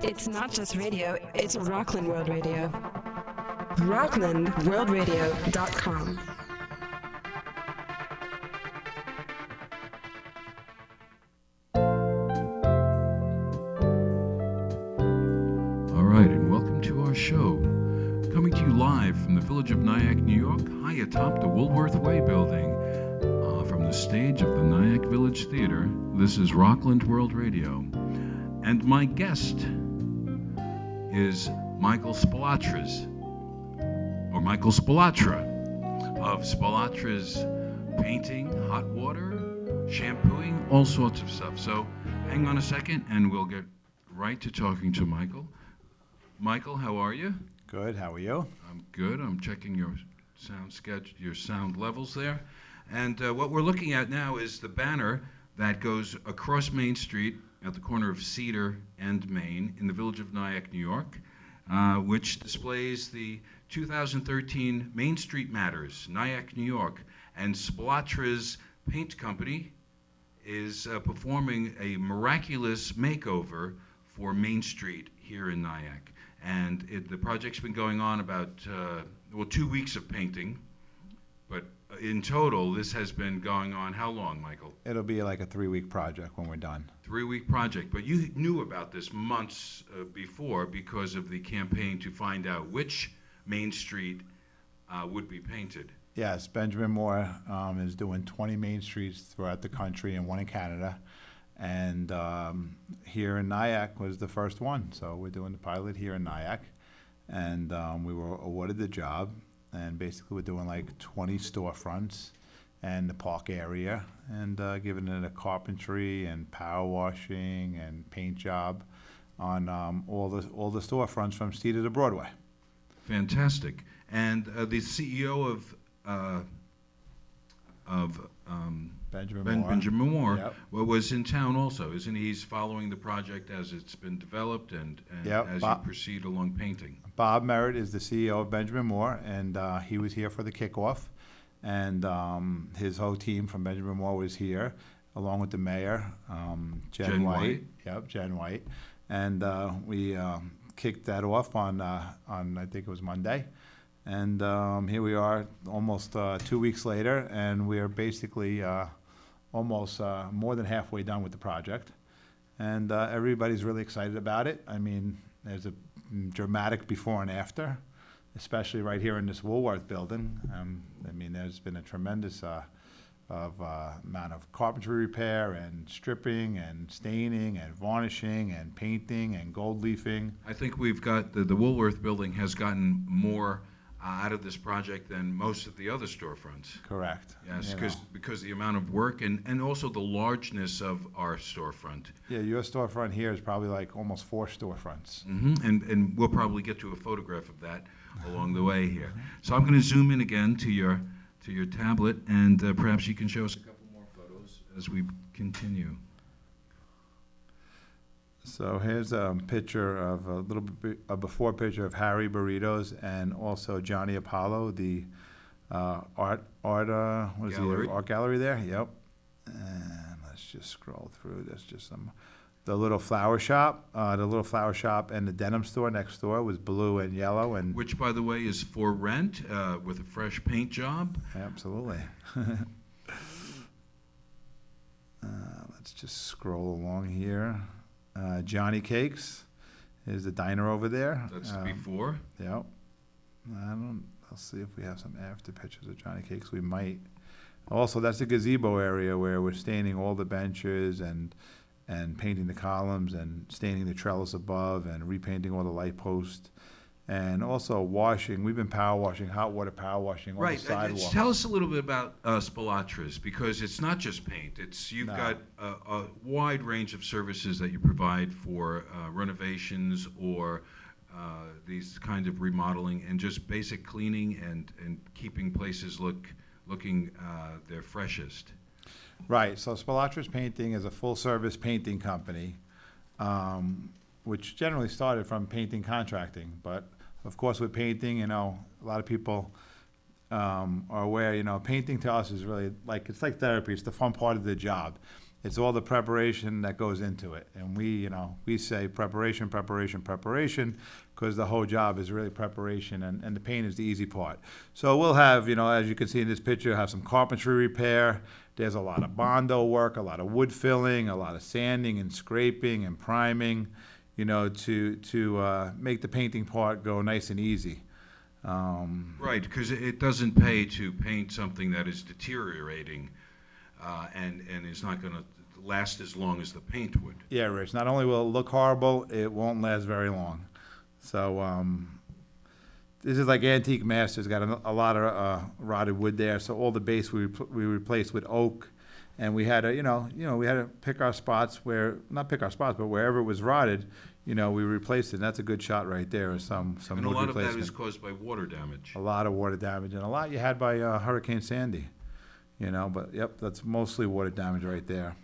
It's not just radio, it's Rockland World Radio. RocklandWorldRadio.com. All right, and welcome to our show. Coming to you live from the village of Nyack, New York, high atop the Woolworth Way building. From the stage of the Nyack Village Theater, this is Rockland World Radio. And my guest is Michael Spilotras, or Michael Spilotras, of Spilotras Painting, hot water, shampooing, all sorts of stuff. So hang on a second and we'll get right to talking to Michael. Michael, how are you? Good, how are you? I'm good. I'm checking your sound sketch, your sound levels there. And what we're looking at now is the banner that goes across Main Street at the corner of Cedar and Main in the village of Nyack, New York, which displays the 2013 Main Street Matters, Nyack, New York. And Spilotras Paint Company is performing a miraculous makeover for Main Street here in Nyack. And the project's been going on about 2 weeks of painting, but in total, this has been going on how long, Michael? It'll be like a 3-week project when we're done. 3-week project, but you knew about this months before because of the campaign to find out which Main Street would be painted. Yes, Benjamin Moore is doing 20 Main Streets throughout the country and one in Canada. And here in Nyack was the first one. So we're doing the pilot here in Nyack. And we were awarded the job. And basically we're doing like 20 storefronts and the park area and giving it a carpentry and power washing and paint job on all the storefronts from Cedar to Broadway. Fantastic. And the CEO of Benjamin Moore Yep. was in town also, isn't he? He's following the project as it's been developed and Yep. as you proceed along painting. Bob Merritt is the CEO of Benjamin Moore, and he was here for the kickoff. And his whole team from Benjamin Moore was here, along with the mayor, Jen White. Yep, Jen White. And we kicked that off on I think it was Monday. And here we are almost 2 weeks later, and we are basically almost more than halfway done with the project. And everybody's really excited about it. I mean, there's a dramatic before and after, especially right here in this Woolworth building. I mean, there's been a tremendous amount of carpentry repair and stripping and staining and varnishing and painting and gold leafing. I think we've got, the Woolworth building has gotten more out of this project than most of the other storefronts. Correct. Yes, because the amount of work and also the largeness of our storefront. Yeah, your storefront here is probably like almost 4 storefronts. Mm-hmm. And we'll probably get to a photograph of that along the way here. So I'm going to zoom in again to your tablet, and perhaps you can show us a couple more photos as we continue. So here's a picture of a before picture of Harry Burritos and also Johnny Apollo, the art gallery there. Yep. And let's just scroll through. There's just the little flower shop, and the denim store next door was blue and yellow, and which, by the way, is for rent with a fresh paint job. Absolutely. Let's just scroll along here. Johnny Cakes is the diner over there. That's before. Yep. I'll see if we have some after pictures of Johnny Cakes. We might. Also, that's the gazebo area where we're staining all the benches and painting the columns and staining the trellis above and repainting all the light posts. And also washing. We've been hot water power washing all the sidewalks. Right. Tell us a little bit about Spilotras, because it's not just paint. You've got a wide range of services that you provide for renovations or these kinds of remodeling and just basic cleaning and keeping places looking their freshest. Right. So Spilotras Painting is a full-service painting company, which generally started from painting contracting, but of course, with painting, a lot of people are aware, painting to us is really it's like therapy. It's the fun part of the job. It's all the preparation that goes into it. And we say preparation, preparation, preparation, because the whole job is really preparation, and the paint is the easy part. So we'll have, as you can see in this picture, have some carpentry repair. There's a lot of Bondo work, a lot of wood filling, a lot of sanding and scraping and priming, to make the painting part go nice and easy. Right, because it doesn't pay to paint something that is deteriorating and is not going to last as long as the paint would. Yeah, Rich. Not only will it look horrible, it won't last very long. So this is like Antique Masters. Got a lot of rotted wood there. So all the base we replaced with oak, and we had to we had to pick our spots not pick our spots, but wherever it was rotted, we replaced it. And that's a good shot right there. Some And a wood lot of replacement. that is caused by water damage. A lot of water damage, and a lot you had by Hurricane Sandy. But yep, that's mostly water damage right there.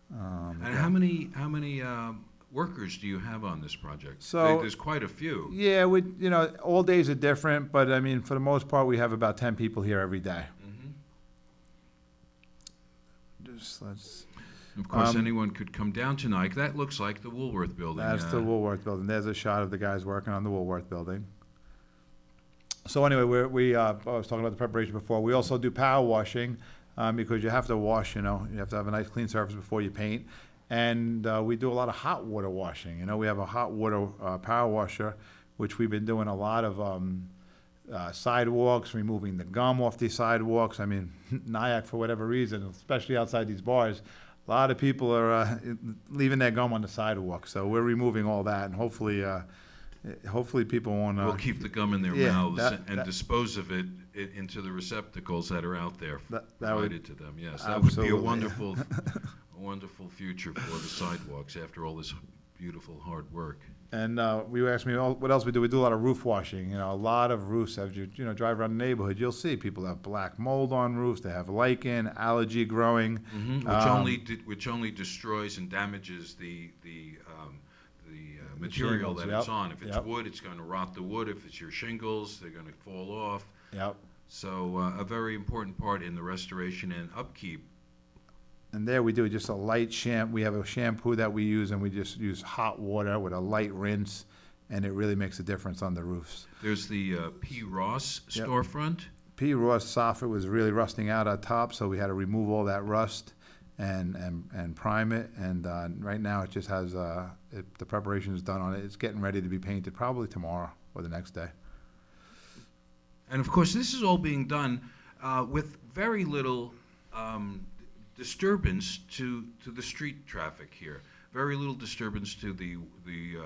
And yeah. how many workers do you have on this project? So- There's quite a few. Yeah, all days are different, but I mean, for the most part, we have about 10 people here every day. Let's. Of course, anyone could come down tonight. That looks like the Woolworth building. That's the Woolworth building. There's a shot of the guys working on the Woolworth building. So anyway, I was talking about the preparation before. We also do power washing because you have to wash. You have to have a nice clean surface before you paint. And we do a lot of hot water washing. We have a hot water power washer, which we've been doing a lot of sidewalks, removing the gum off these sidewalks. I mean, Nyack, for whatever reason, especially outside these bars, a lot of people are leaving their gum on the sidewalk. So we're removing all that, and hopefully people won't. We'll keep the gum in their yeah, mouths that- dispose of it into the receptacles that are out there That would- provided to them. Yes, that would be Absolutely. a wonderful future for the sidewalks after all this beautiful hard work. And you asked me what else we do. We do a lot of roof washing. A lot of roofs. As you drive around the neighborhood, you'll see people have black mold on roofs. They have lichen, algae growing. Which only destroys and damages the material shingles, that yep, it's on. If it's yep. wood, it's going to rot the wood. If it's your shingles, they're going to fall off. Yep. So a very important part in the restoration and upkeep. And there we do just a light shampoo. We have a shampoo that we use, and we just use hot water with a light rinse, and it really makes a difference on the roofs. There's the P. Ross Yep. storefront. P. Ross soffit was really rusting out on top, so we had to remove all that rust and prime it. And right now it just has the preparation is done on it. It's getting ready to be painted probably tomorrow or the next day. And of course, this is all being done with very little disturbance to the street traffic here. Very little disturbance to the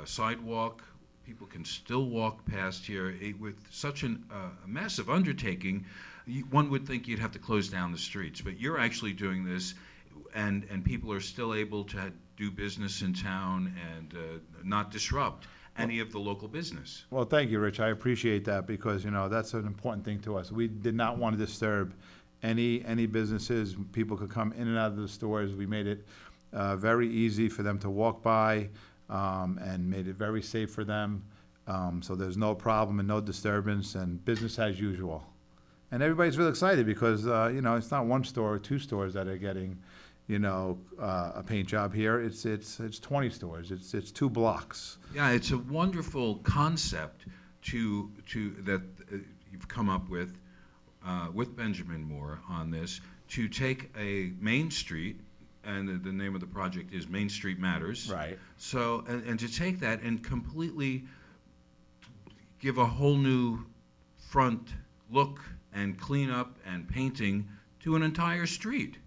sidewalk. People can still walk past here. With such a massive undertaking, one would think you'd have to close down the streets. But you're actually doing this, and people are still able to do business in town and not disrupt any of the local business. Well, thank you, Rich. I appreciate that because, that's an important thing to us. We did not want to disturb any businesses. People could come in and out of the stores. We made it very easy for them to walk by and made it very safe for them. So there's no problem and no disturbance and business as usual. And everybody's really excited because, it's not one store or two stores that are getting, a paint job here. It's 20 stores. It's 2 blocks. Yeah, it's a wonderful concept that you've come up with Benjamin Moore on this, to take a main street, and the name of the project is Main Street Matters. Right. So, and to take that and completely give a whole new front look and cleanup and painting to an entire street.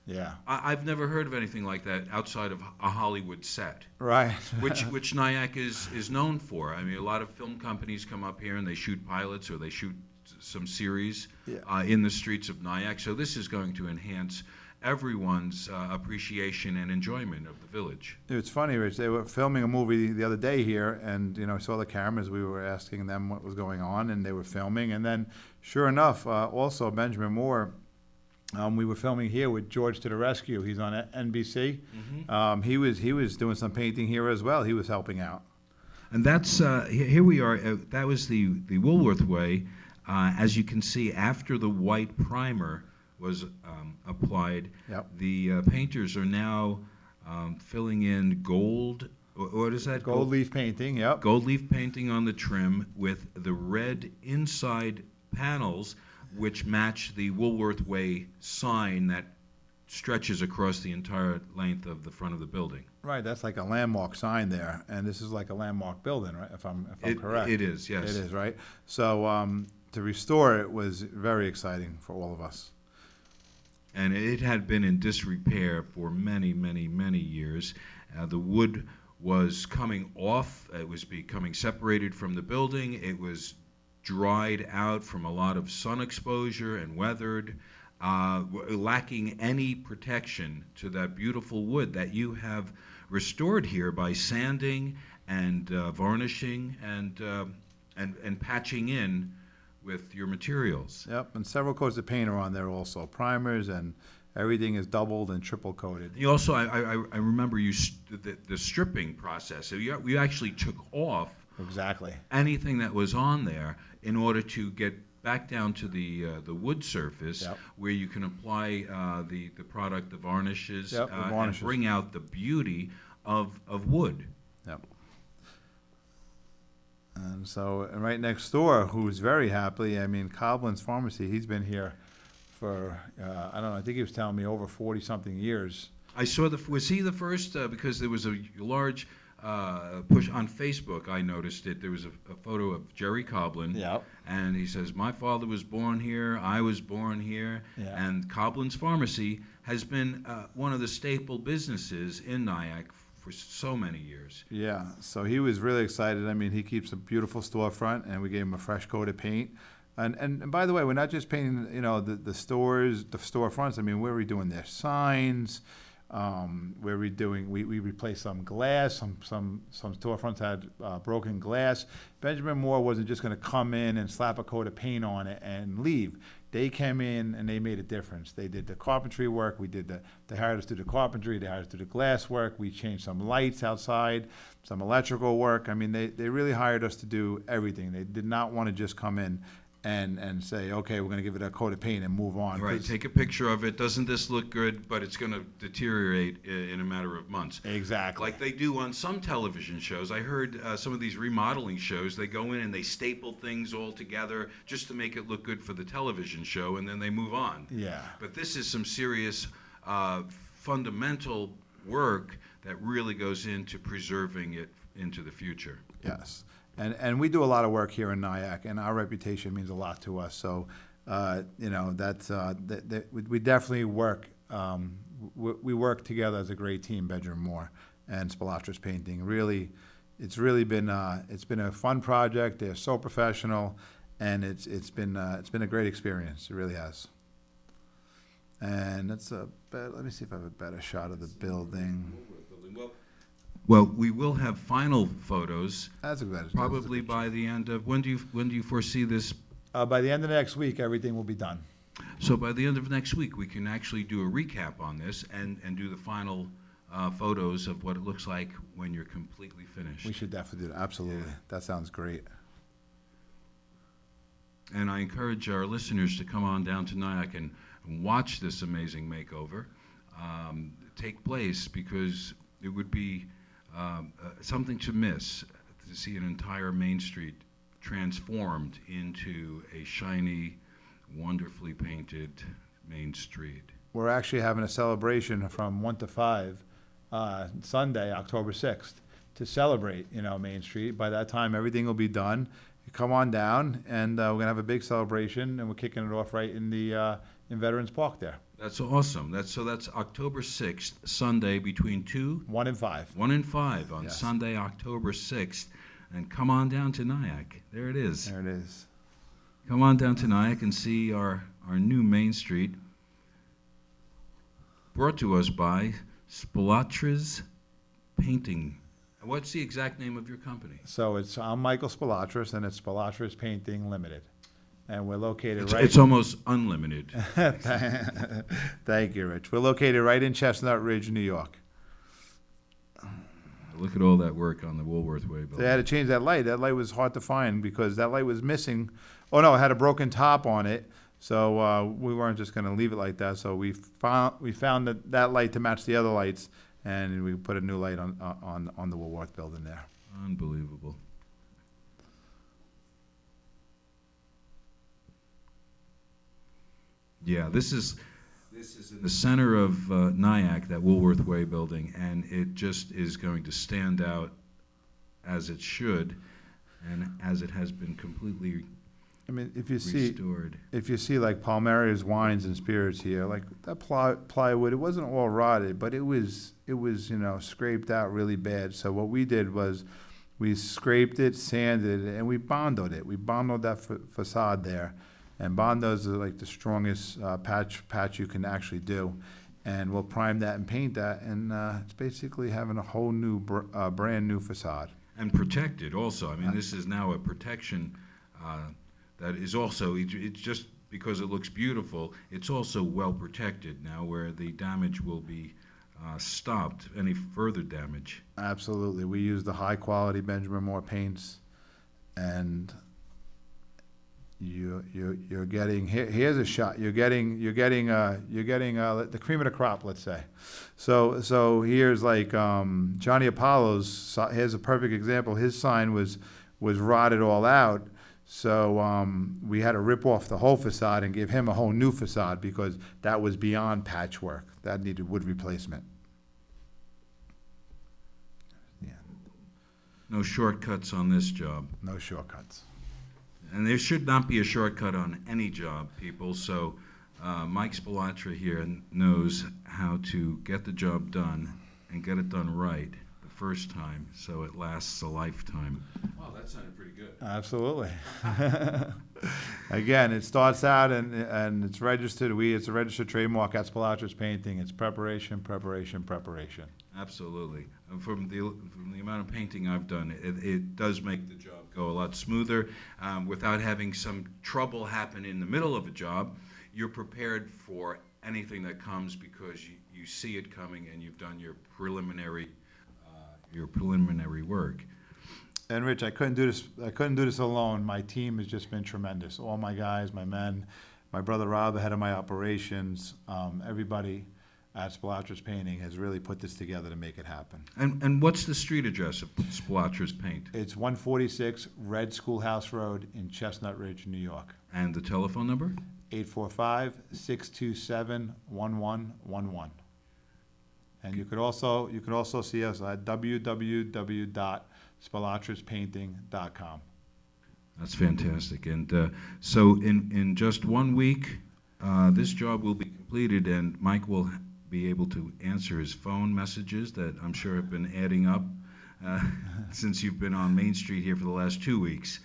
Yeah. I've never heard of anything like that outside of a Hollywood set. Right. which Nyack is known for. I mean, a lot of film companies come up here and they shoot pilots or they shoot some series in the streets of Nyack. So this is going to enhance everyone's appreciation and enjoyment of the village. It's funny, Rich. They were filming a movie the other day here, and I saw the cameras. We were asking them what was going on, and they were filming. And then, sure enough, also Benjamin Moore. We were filming here with George to the Rescue. He's on NBC. Mm-hmm. He was doing some painting here as well. He was helping out. And that's here we are. That was the Woolworth Way. As you can see, after the white primer was applied. Yep. The painters are now filling in gold. What is that? Gold leaf painting, yep. Gold leaf painting on the trim with the red inside panels, which match the Woolworth Way sign that stretches across the entire length of the front of the building. Right, that's like a landmark sign there, and this is like a landmark building, right, if I'm correct? It is, yes. It is, right? So to restore it was very exciting for all of us. And it had been in disrepair for many, many, many years. The wood was coming off. It was becoming separated from the building. It was dried out from a lot of sun exposure and weathered, lacking any protection to that beautiful wood that you have restored here by sanding and varnishing and patching in with your materials. Yep, and several coats of paint are on there also, primers, and everything is doubled and triple coated. You also, I remember the stripping process. So you actually took off Exactly. anything that was on there in order to get back down to the wood surface, Yep. where you can apply the product, the varnishes, Yep, the varnishes. and bring out the beauty of wood. Yep. And so, and right next door, who's very happy, I mean, Coblin's Pharmacy, he's been here for, I don't know, I think he was telling me over 40-something years. I saw was he the first? Because there was a large push on Facebook. I noticed it. There was a photo of Jerry Coblin. Yep. And he says, my father was born here, I was born here. Yeah. And Coblin's Pharmacy has been one of the staple businesses in Nyack for so many years. Yeah, so he was really excited. I mean, he keeps a beautiful storefront, and we gave him a fresh coat of paint. And by the way, we're not just painting, you know, the stores, the storefronts. I mean, we're redoing their signs. We're redoing. We replaced some glass. Some storefronts had broken glass. Benjamin Moore wasn't just going to come in and slap a coat of paint on it and leave. They came in and they made a difference. They did the carpentry work. They hired us to do the carpentry. They hired us to do the glass work. We changed some lights outside, some electrical work. I mean, they really hired us to do everything. They did not want to just come in and say, okay, we're going to give it a coat of paint and move on. Right, take a picture of it. Doesn't this look good? But it's going to deteriorate in a matter of months. Exactly. Like they do on some television shows. I heard some of these remodeling shows, they go in and they staple things all together just to make it look good for the television show, and then they move on. Yeah. But this is some serious fundamental work that really goes into preserving it into the future. Yes. And we do a lot of work here in Nyack, and our reputation means a lot to us. So, you know, that's we definitely work. We work together as a great team, Benjamin Moore and Spilotras Painting. Really, it's really been a fun project. They're so professional, and it's been a great experience. It really has. And let me see if I have a better shot of the building. Well, we will have final photos. That's a better. Probably by the end of when do you foresee this? By the end of next week, everything will be done. So by the end of next week, we can actually do a recap on this and do the final photos of what it looks like when you're completely finished. We should definitely do that. Absolutely. Yeah. That sounds great. And I encourage our listeners to come on down to Nyack and watch this amazing makeover take place, because it would be something to miss to see an entire Main Street transformed into a shiny, wonderfully painted Main Street. We're actually having a celebration from 1 to 5 Sunday, October 6th, to celebrate, Main Street. By that time, everything will be done. You come on down, and we're going to have a big celebration, and we're kicking it off right in the in Veterans Park there. That's awesome. That's October 6th, Sunday, between 1 and 5. 1 and 5 on Yes. Sunday, October 6th. And come on down to Nyack. There it is. There it is. Come on down to Nyack and see our new Main Street, brought to us by Spilotras Painting. What's the exact name of your company? So I'm Michael Spilotras, and it's Spilotras Painting Limited. And we're located It's almost unlimited. Thank you, Rich. We're located right in Chestnut Ridge, New York. Look at all that work on the Woolworth Way building. They had to change that light. That light was hard to find because that light was missing. Oh, no, it had a broken top on it. So we weren't just going to leave it like that. So we found that light to match the other lights, and we put a new light on the Woolworth building there. Unbelievable. Yeah, this is in the center of Nyack, that Woolworth Way building, and it just is going to stand out as it should, and as it has been completely I mean, if you see like Palmeria's wines and spirits here, like that plywood, it wasn't all rotted, but it was scraped out really bad. So what we did was we scraped it, sanded it, and we bondoed it. We bondoed that facade there, and bondos are like the strongest patch you can actually do. And we'll prime that and paint that, and it's basically having a whole new brand new facade. And protected also. I mean, this is now a protection that is also, it's just because it looks beautiful, it's also well protected now, where the damage will be stopped, any further damage. Absolutely. We use the high quality Benjamin Moore paints, and you're getting here's a shot. You're getting the cream of the crop, let's say. So here's like Johnny Apollo's. Here's a perfect example. His sign was rotted all out. So we had to rip off the whole facade and give him a whole new facade because that was beyond patchwork. That needed wood replacement. Yeah. No shortcuts on this job. No shortcuts. And there should not be a shortcut on any job, people. So Mike Spilotras here knows how to get the job done and get it done right the first time, so it lasts a lifetime. Wow, that sounded pretty good. Absolutely. Again, it starts out and it's registered. It's a registered trademark at Spilotras Painting. It's preparation, preparation, preparation. Absolutely. From the amount of painting I've done, it does make the job go a lot smoother without having some trouble happen in the middle of a job. You're prepared for anything that comes because you see it coming and you've done your preliminary work. And Rich, I couldn't do this alone. My team has just been tremendous. All my guys, my men, my brother Rob, the head of my operations, everybody at Spilotras Painting has really put this together to make it happen. And what's the street address of Spilotras Paint? It's 146 Red Schoolhouse Road in Chestnut Ridge, New York. And the telephone number? 845-627-1111. And you could also see us at www.spilotraspainting.com. That's fantastic. And so in just 1 week, this job will be completed, and Mike will be able to answer his phone messages that I'm sure have been adding up since you've been on Main Street here for the last 2 weeks.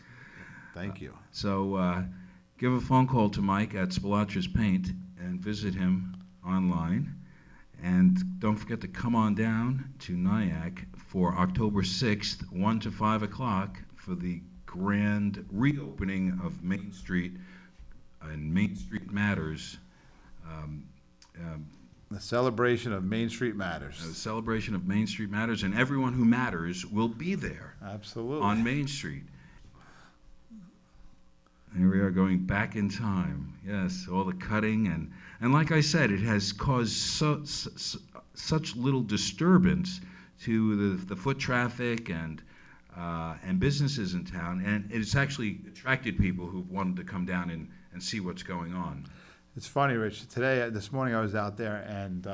Thank you. So give a phone call to Mike at Spilotras Paint and visit him online. And don't forget to come on down to Nyack for October 6th, 1 to 5 o'clock, for the grand reopening of Main Street and Main Street Matters. The celebration of Main Street Matters. The celebration of Main Street Matters, and everyone who matters will be there. Absolutely. On Main Street. Here we are going back in time. Yes, all the cutting, and like I said, it has caused such little disturbance to the foot traffic and businesses in town, and it's actually attracted people who've wanted to come down and see what's going on. It's funny, Rich. This morning I was out there, and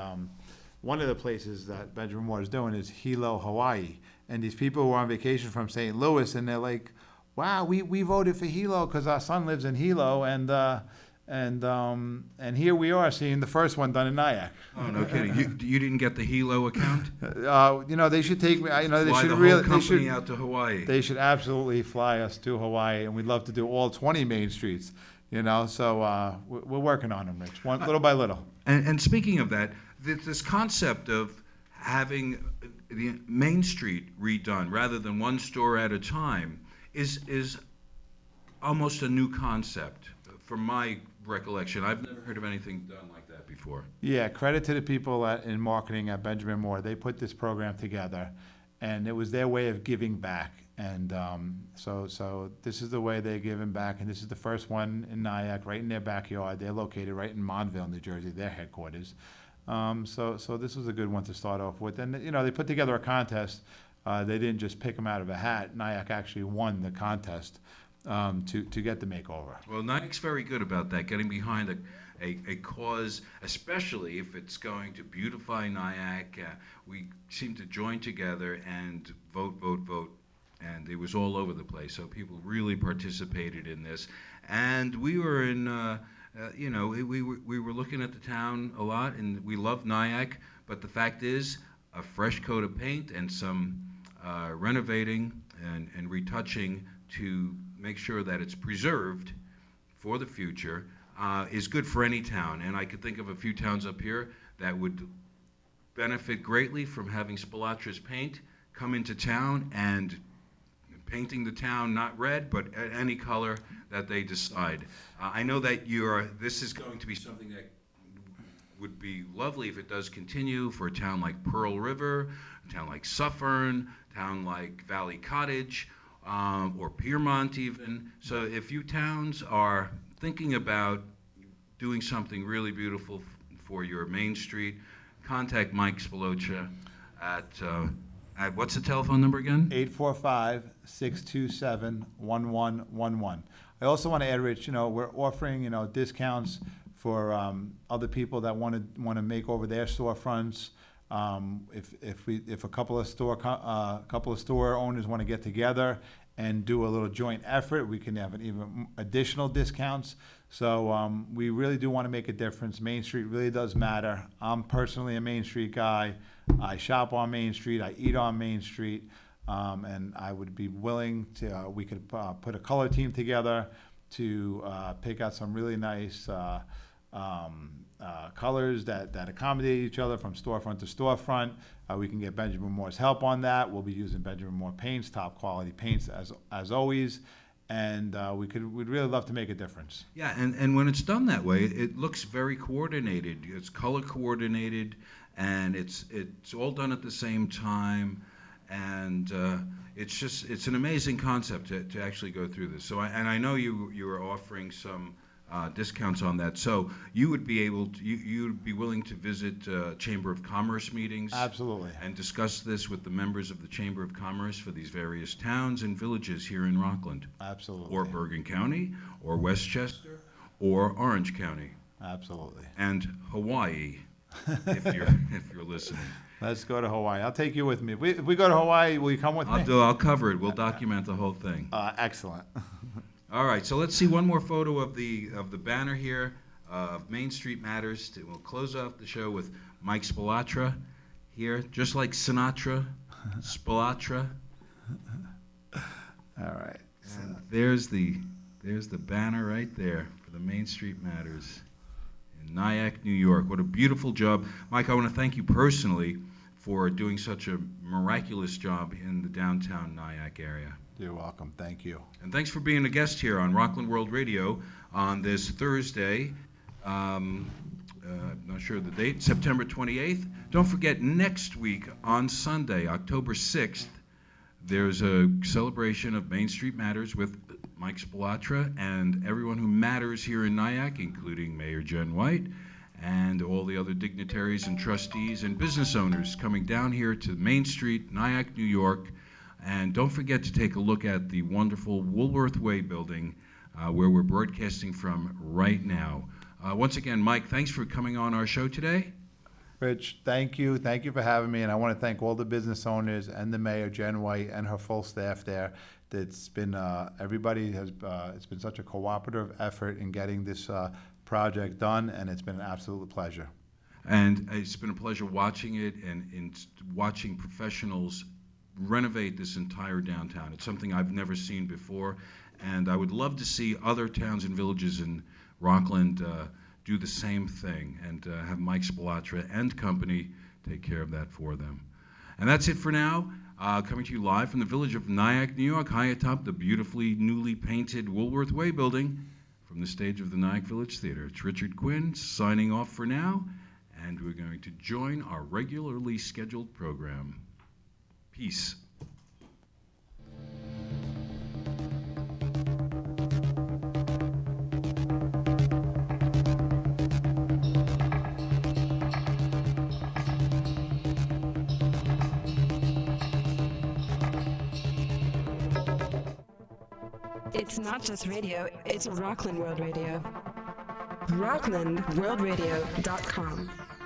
one of the places that Benjamin Moore is doing is Hilo, Hawaii. And these people were on vacation from St. Louis, and they're like, wow, we voted for Hilo because our son lives in Hilo, and here we are seeing the first one done in Nyack. Oh, no kidding! You didn't get the Hilo account? They should take me. They fly should the really. whole company they should, out to Hawaii. They should absolutely fly us to Hawaii, and we'd love to do all 20 main streets. So we're working on them, Rich, little by little. And speaking of that, this concept of having the Main Street redone rather than one store at a time is almost a new concept from my recollection. I've never heard of anything done like that before. Yeah, credit to the people in marketing at Benjamin Moore. They put this program together, and it was their way of giving back. And so this is the way they're giving back, and this is the first one in Nyack, right in their backyard. They're located right in Montville, New Jersey, their headquarters. So this was a good one to start off with. And, they put together a contest. They didn't just pick them out of a hat. Nyack actually won the contest to get the makeover. Well, Nyack's very good about that, getting behind a cause, especially if it's going to beautify Nyack. We seem to join together and vote. And it was all over the place, so people really participated in this. And we were we were looking at the town a lot, and we love Nyack, but the fact is, a fresh coat of paint and some renovating and retouching to make sure that it's preserved for the future is good for any town. And I could think of a few towns up here that would benefit greatly from having Spilotras paint come into town and painting the town not red, but any color that they decide. I know that this is going to be something that would be lovely if it does continue for a town like Pearl River, a town like Suffern, a town like Valley Cottage, or Piermont even. So if you towns are thinking about doing something really beautiful for your Main Street, contact Mike Spilotras at what's the telephone number again? 845-627-1111. I also want to add, Rich, we're offering, discounts for other people that want to make over their storefronts. If a couple of store owners want to get together and do a little joint effort, we can have even additional discounts. So we really do want to make a difference. Main Street really does matter. I'm personally a Main Street guy. I shop on Main Street. I eat on Main Street. And I would be willing to, we could put a color team together to pick out some really nice colors that accommodate each other from storefront to storefront. We can get Benjamin Moore's help on that. We'll be using Benjamin Moore paints, top quality paints as always. And we'd really love to make a difference. Yeah, and when it's done that way, it looks very coordinated. It's color coordinated, and it's all done at the same time, and it's an amazing concept to actually go through this. So I know you are offering some discounts on that. So you would be you'd be willing to visit Chamber of Commerce meetings? Absolutely. And discuss this with the members of the Chamber of Commerce for these various towns and villages here in Rockland. Absolutely. Or Bergen County, or Westchester, or Orange County. Absolutely. And Hawaii, if you're listening. Let's go to Hawaii. I'll take you with me. If we go to Hawaii, will you come with me? I'll cover it. We'll document the whole thing. Excellent. All right, so let's see one more photo of the banner here of Main Street Matters. We'll close off the show with Mike Spilotras here, just like Sinatra, Spilotras. All right. And there's the banner right there for the Main Street Matters in Nyack, New York. What a beautiful job. Mike, I want to thank you personally for doing such a miraculous job in the downtown Nyack area. You're welcome. Thank you. And thanks for being a guest here on Rockland World Radio on this Thursday. I'm not sure of the date, September 28th. Don't forget, next week on Sunday, October 6th, there's a celebration of Main Street Matters with Mike Spilotras and everyone who matters here in Nyack, including Mayor Jen White and all the other dignitaries and trustees and business owners coming down here to Main Street, Nyack, New York. And don't forget to take a look at the wonderful Woolworth Way building where we're broadcasting from right now. Once again, Mike, thanks for coming on our show today. Rich, thank you. Thank you for having me. And I want to thank all the business owners and the mayor, Jen White, and her full staff there. It's been, it's been such a cooperative effort in getting this project done, and it's been an absolute pleasure. And it's been a pleasure watching it and watching professionals renovate this entire downtown. It's something I've never seen before, and I would love to see other towns and villages in Rockland do the same thing and have Mike Spilotras and company take care of that for them. And that's it for now. Coming to you live from the village of Nyack, New York, high atop the beautifully newly painted Woolworth Way building from the stage of the Nyack Village Theater. It's Richard Quinn signing off for now, and we're going to join our regularly scheduled program. Peace. It's not just radio, it's Rockland World Radio. RocklandWorldRadio.com.